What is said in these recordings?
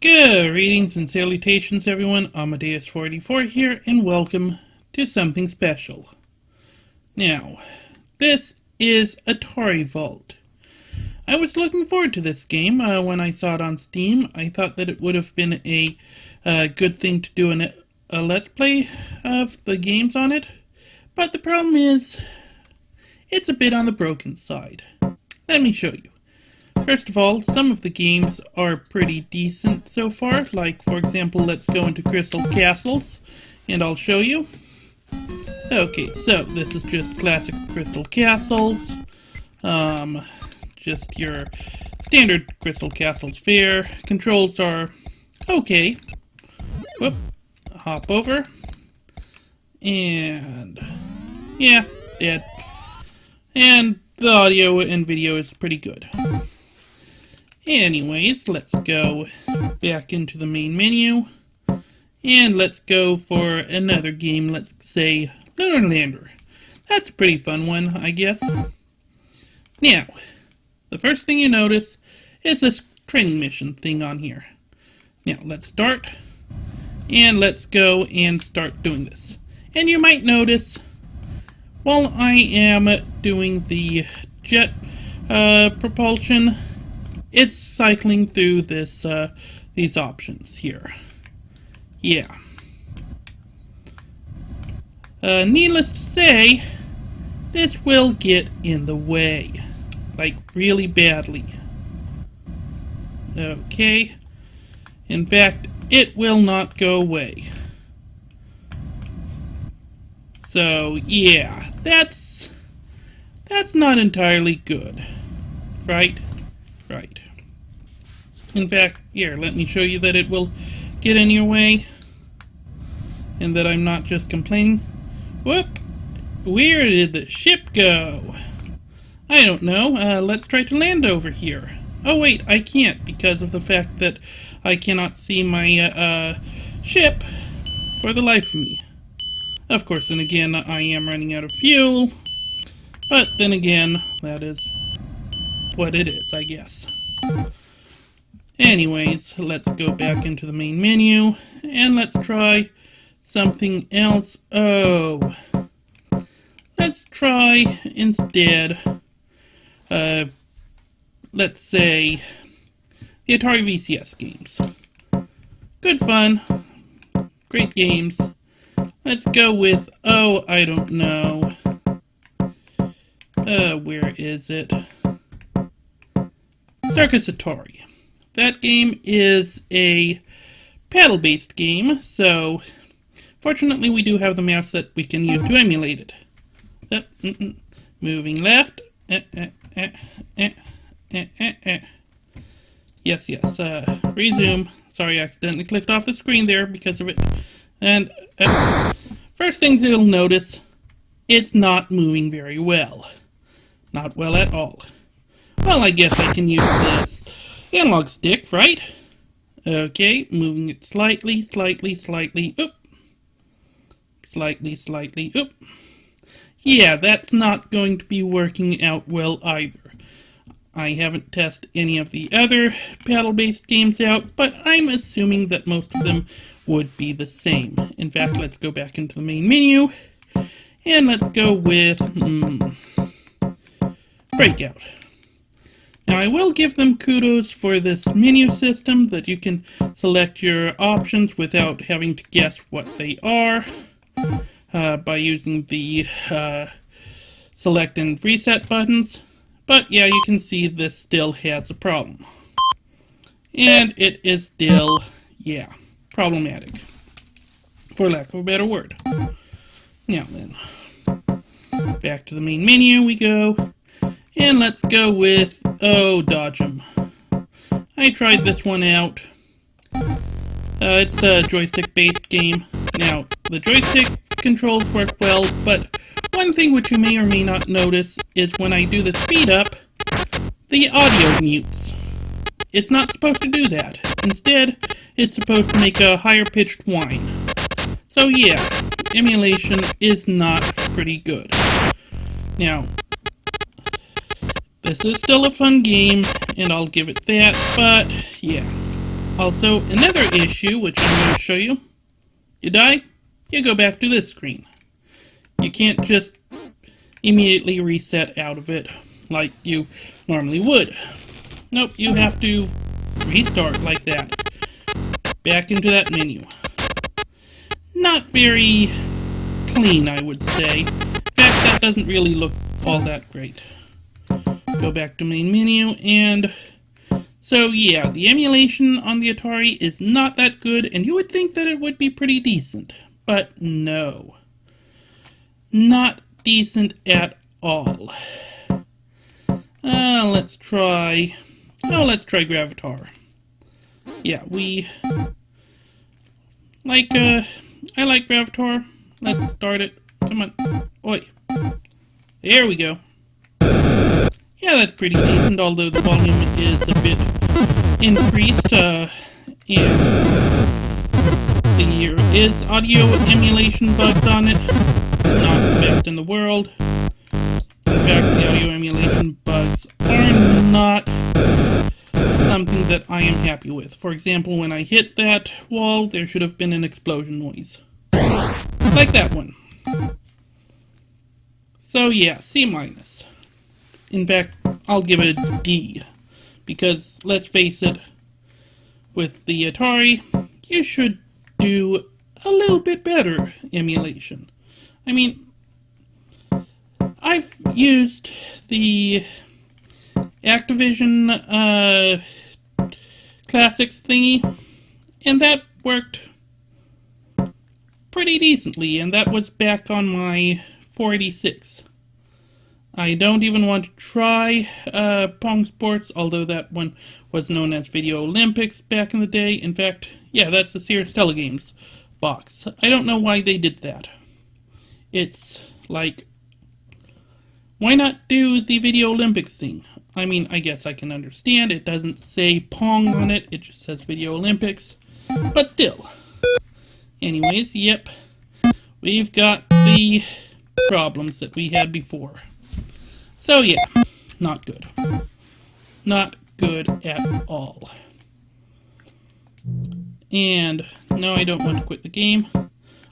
Greetings and salutations everyone, Amadeus 44 here, and welcome to something special. Now, this is Atari Vault. I was looking forward to this game when I saw it on Steam. I thought that it would have been a good thing to do a Let's Play of the games on it, but the problem is, it's a bit on the broken side. Let me show you. First of all, some of the games are pretty decent so far, like for example, let's go into Crystal Castles, and I'll show you. Okay, so this is just classic Crystal Castles, just your standard Crystal Castles fare. Controls are okay. Whoop, hop over, and yeah, dead. And the audio and video is pretty good. Anyways, let's go back into the main menu, and let's go for another game, let's say Lunar Lander. That's a pretty fun one, I guess. Now, the first thing you notice is this training mission thing on here. Now, let's start, and let's go and start doing this. And you might notice, while I am doing the jet propulsion, it's cycling through this these options here. Yeah. Needless to say, this will get in the way. Like, really badly. Okay. In fact, it will not go away. So, yeah, that's not entirely good. Right? Right. In fact, here, let me show you that it will get in your way, and that I'm not just complaining. Whoop! Where did the ship go? I don't know. Let's try to land over here. Oh wait, I can't because of the fact that I cannot see my ship for the life of me. Of course, and again, I am running out of fuel, but then again, that is what it is, I guess. Anyways, let's go back into the main menu, and let's try something else. Oh, let's try instead, let's say, the Atari VCS games. Good fun, great games. Let's go with, oh, I don't know. Where is it? Circus Atari. That game is a paddle-based game, so fortunately we do have the mouse that we can use to emulate it. Moving left. Yes, resume. Sorry, I accidentally clicked off the screen there because of it. And first things you'll notice, it's not moving very well. Not well at all. Well, I guess I can use this analog stick, right? Okay, moving it slightly, oop. Slightly, oop. Yeah, that's not going to be working out well either. I haven't tested any of the other paddle-based games out, but I'm assuming that most of them would be the same. In fact, let's go back into the main menu, and let's go with Breakout. Now, I will give them kudos for this menu system, that you can select your options without having to guess what they are by using the select and reset buttons. But yeah, you can see this still has a problem. And it is still, yeah, problematic, for lack of a better word. Now then, back to the main menu we go. And let's go with, oh, Dodge 'em. I tried this one out. It's a joystick-based game. Now, the joystick controls work well, but one thing which you may or may not notice is when I do the speed up, the audio mutes. It's not supposed to do that. Instead, it's supposed to make a higher-pitched whine. So yeah, emulation is not pretty good. Now, this is still a fun game, and I'll give it that, but yeah. Also, another issue, which I'm going to show you. You die, you go back to this screen. You can't just immediately reset out of it like you normally would. Nope, you have to restart like that. Back into that menu. Not very clean, I would say. In fact, that doesn't really look all that great. Go back to main menu, and so yeah, the emulation on the Atari is not that good, and you would think that it would be pretty decent, but no. Not decent at all. Let's try Gravatar. Yeah, I like Gravatar. Let's start it. Come on. Oi. There we go. Yeah, that's pretty decent, although the volume is a bit increased, and there is audio emulation bugs on it. Not the best in the world. In fact, the audio emulation bugs are not something that I am happy with. For example, when I hit that wall, there should have been an explosion noise. Like that one. So yeah, C-. In fact, I'll give it a D. Because, let's face it, with the Atari, you should do a little bit better emulation. I mean, I've used the Activision Classics thingy, and that worked pretty decently, and that was back on my 486. I don't even want to try Pong Sports, although that one was known as Video Olympics back in the day. In fact, yeah, that's the Sears Telegames box. I don't know why they did that. It's like, why not do the Video Olympics thing? I mean, I guess I can understand. It doesn't say Pong on it. It just says Video Olympics. But still. Anyways, yep. We've got the problems that we had before. So yeah, not good. Not good at all. And no, I don't want to quit the game.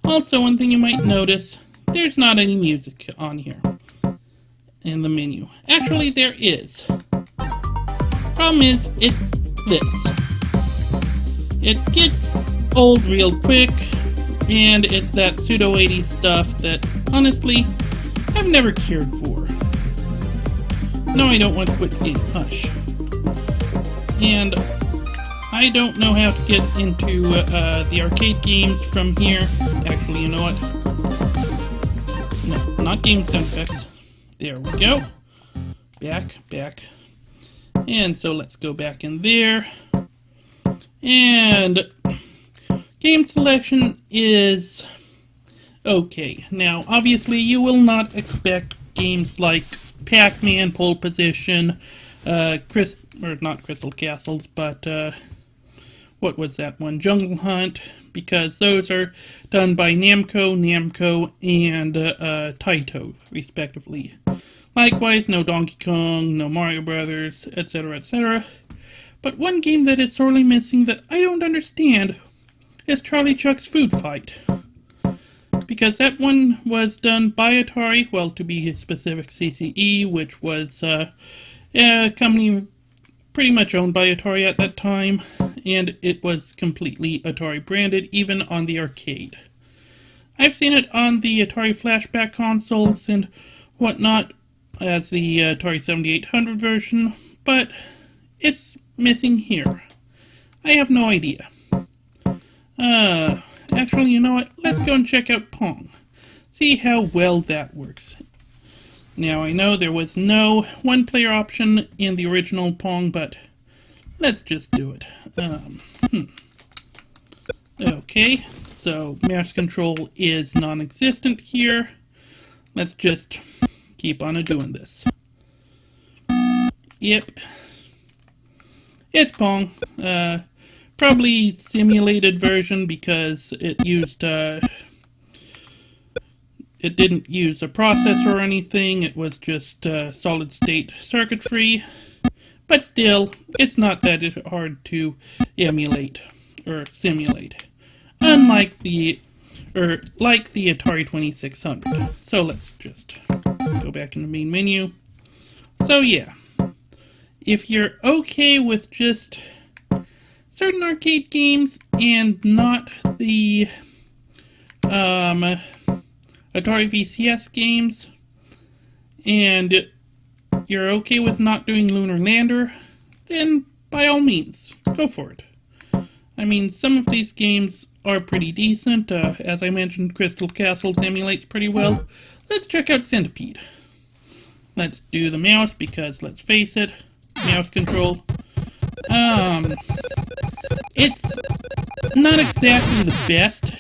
Also, one thing you might notice, there's not any music on here in the menu. Actually, there is. Problem is, it's this. It gets old real quick, and it's that pseudo 80s stuff that, honestly, I've never cared for. No, I don't want to quit the game. Hush. And I don't know how to get into the arcade games from here. Actually, you know what? No, not game sound effects. There we go. Back. And so let's go back in there. And game selection is okay. Now, obviously, you will not expect games like Pac-Man, Pole Position, not Crystal Castles, but what was that one? Jungle Hunt, because those are done by Namco, and Taito, respectively. Likewise, no Donkey Kong, no Mario Brothers, etc., etc. But one game that is sorely missing that I don't understand is Charlie Chuck's Food Fight. Because that one was done by Atari, well, to be specific, CCE, which was a company pretty much owned by Atari at that time, and it was completely Atari branded, even on the arcade. I've seen it on the Atari flashback consoles and whatnot, as the Atari 7800 version, but it's missing here. I have no idea. Actually, you know what? Let's go and check out Pong. See how well that works. Now, I know there was no one-player option in the original Pong, but let's just do it. Okay, so mouse control is non-existent here. Let's just keep on doing this. Yep. It's Pong. Probably simulated version because it used, it didn't use a processor or anything. It was just solid state circuitry. but still, it's not that hard to emulate or simulate, unlike like the Atari 2600. So let's just go back in the main menu. So yeah, if you're okay with just certain arcade games and not the Atari VCS games, and you're okay with not doing Lunar Lander, then by all means, go for it. I mean, some of these games are pretty decent. As I mentioned, Crystal Castles emulates pretty well. Let's check out Centipede. Let's do the mouse because, let's face it, mouse control. It's not exactly the best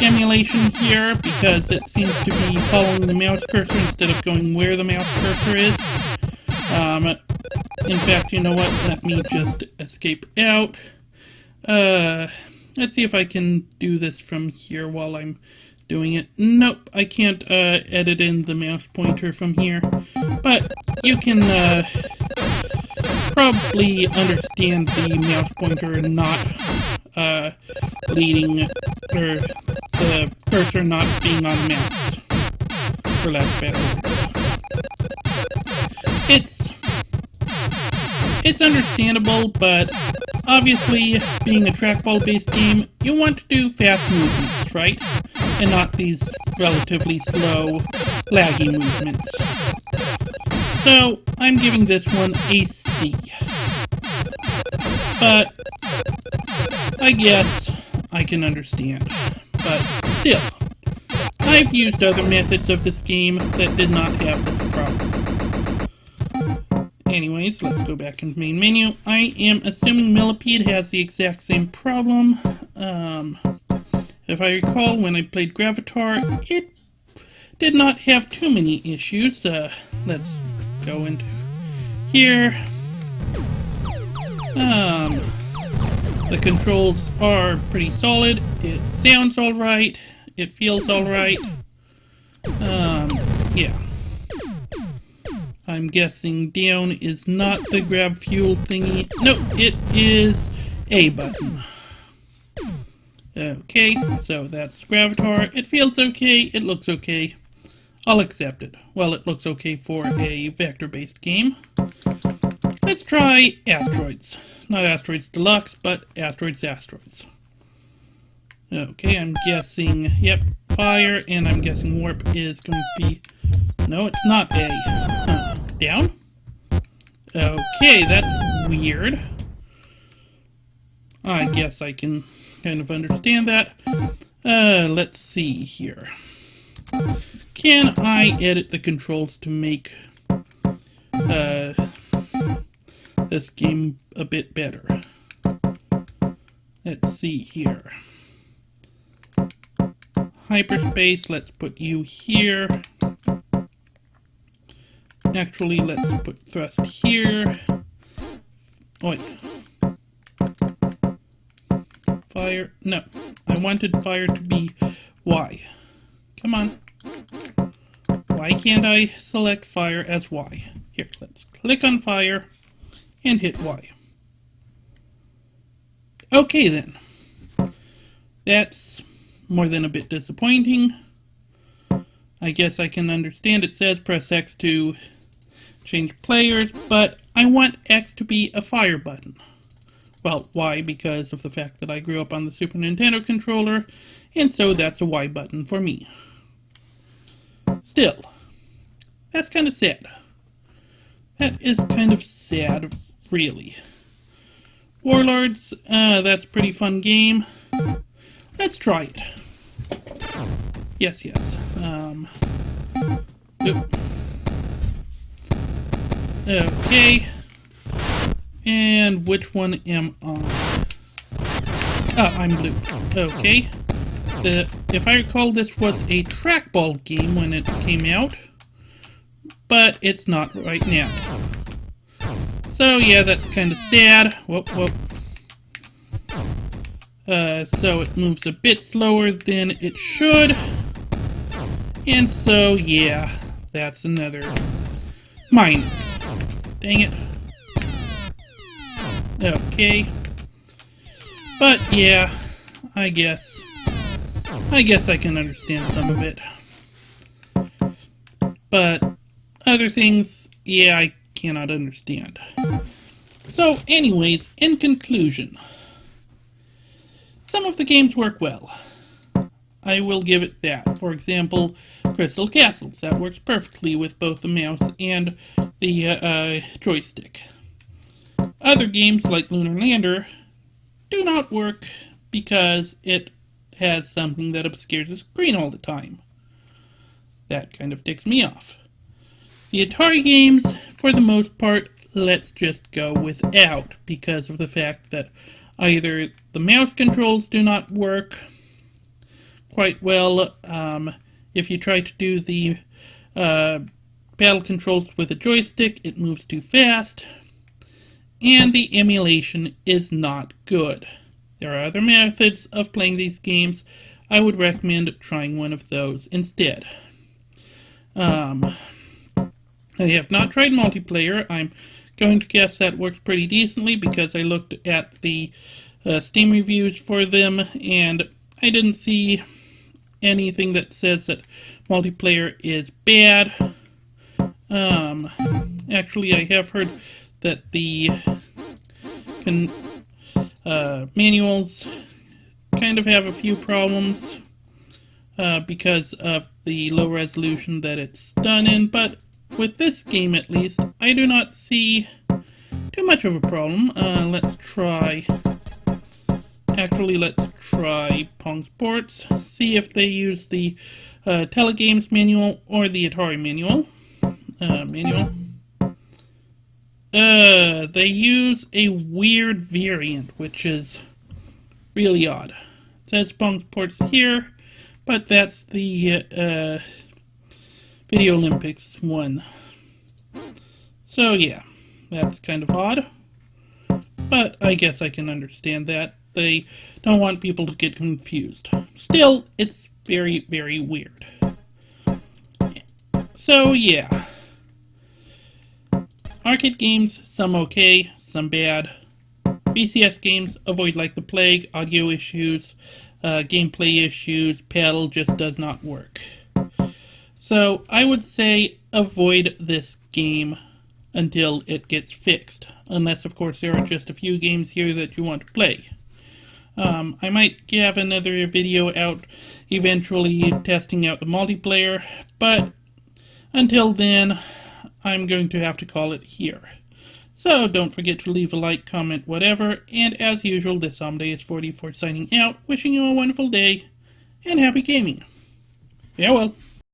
emulation here because it seems to be following the mouse cursor instead of going where the mouse cursor is. In fact, you know what? Let me just escape out. Let's see if I can do this from here while I'm doing it. Nope, I can't edit in the mouse pointer from here. But you can probably understand the mouse pointer not leading, or the cursor not being on the mouse, for lack of better words. It's understandable, but obviously, being a trackball-based game, you want to do fast movements, right? And not these relatively slow, laggy movements. So, I'm giving this one a C. But, I guess I can understand. But, still, I've used other methods of this game that did not have this problem. Anyways, let's go back into main menu. I am assuming Millipede has the exact same problem. If I recall, when I played Gravatar, it did not have too many issues. Let's go into here. The controls are pretty solid. It sounds alright. It feels alright. Yeah. I'm guessing down is not the grab fuel thingy. Nope, it is A button. Okay, so that's Gravatar. It feels okay, it looks okay. I'll accept it. Well, it looks okay for a vector-based game. Let's try Asteroids. Not Asteroids Deluxe, but Asteroids. Okay, I'm guessing, yep, Fire, and I'm guessing Warp is going to be... No, it's not A. Down? Okay, that's weird. I guess I can kind of understand that. Let's see here. Can I edit the controls to make this game a bit better? Let's see here. Hyperspace, let's put you here. Actually, let's put thrust here. Oh, wait. Fire. No. I wanted fire to be Y. Come on. Why can't I select fire as Y? Here, let's click on fire and hit Y. Okay, then. That's more than a bit disappointing. I guess I can understand it says press X to change players, but I want X to be a fire button. Well, Y because of the fact that I grew up on the Super Nintendo controller, and so that's a Y button for me. Still, that's kind of sad. That is kind of sad, really. Warlords, that's a pretty fun game. Let's try it. Yes. Oop. Okay. And which one am I? Oh, I'm blue. Okay. If I recall, this was a trackball game when it came out, but it's not right now. So yeah, that's kind of sad. Whoop. So it moves a bit slower than it should. And so, yeah, that's another minus. Dang it. okay. But yeah, I guess I can understand some of it. But other things, yeah, I cannot understand. So anyways, in conclusion, some of the games work well. I will give it that. For example, Crystal Castles. That works perfectly with both the mouse and the joystick. Other games like Lunar Lander do not work because it has something that obscures the screen all the time. That kind of ticks me off. The Atari games, for the most part, let's just go without because of the fact that either the mouse controls do not work quite well. If you try to do the battle controls with a joystick, it moves too fast. And the emulation is not good. There are other methods of playing these games. I would recommend trying one of those instead. I have not tried multiplayer. I'm going to guess that works pretty decently because I looked at the Steam reviews for them and I didn't see anything that says that multiplayer is bad. Actually, I have heard that the manuals kind of have a few problems because of the low resolution that it's done in, but with this game at least, I do not see too much of a problem. Let's try Pong Sports, see if they use the Telegames manual or the Atari manual. They use a weird variant, which is really odd. It says Pong Sports here, but that's the Video Olympics one. So yeah, that's kind of odd. But I guess I can understand that. They don't want people to get confused. Still, it's very, very weird. So yeah. Arcade games, some okay, some bad. VCS games, avoid like the plague. Audio issues, gameplay issues, paddle just does not work. So I would say avoid this game until it gets fixed. Unless, of course, there are just a few games here that you want to play. I might have another video out eventually testing out the multiplayer, but until then, I'm going to have to call it here. So don't forget to leave a like, comment, whatever, and as usual, this Amadeus 44 signing out, wishing you a wonderful day, and happy gaming. Farewell.